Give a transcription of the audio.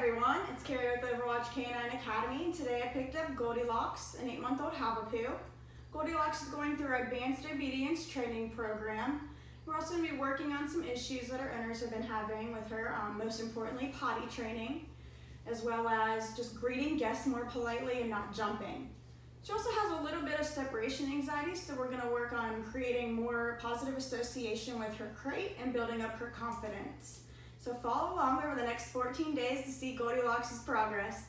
everyone, it's Carrie with OverWatch K9 Academy, and today I picked up Goldie Lox, an 8-month-old Havapoo. Goldie Lox is going through our Advanced Obedience Training Program. We're also going to be working on some issues that our owners have been having with her, most importantly potty training, as well as just greeting guests more politely and not jumping. She also has a little bit of separation anxiety, so we're going to work on creating more positive association with her crate and building up her confidence. So follow along over the next 14 days to see Goldie Lox's progress.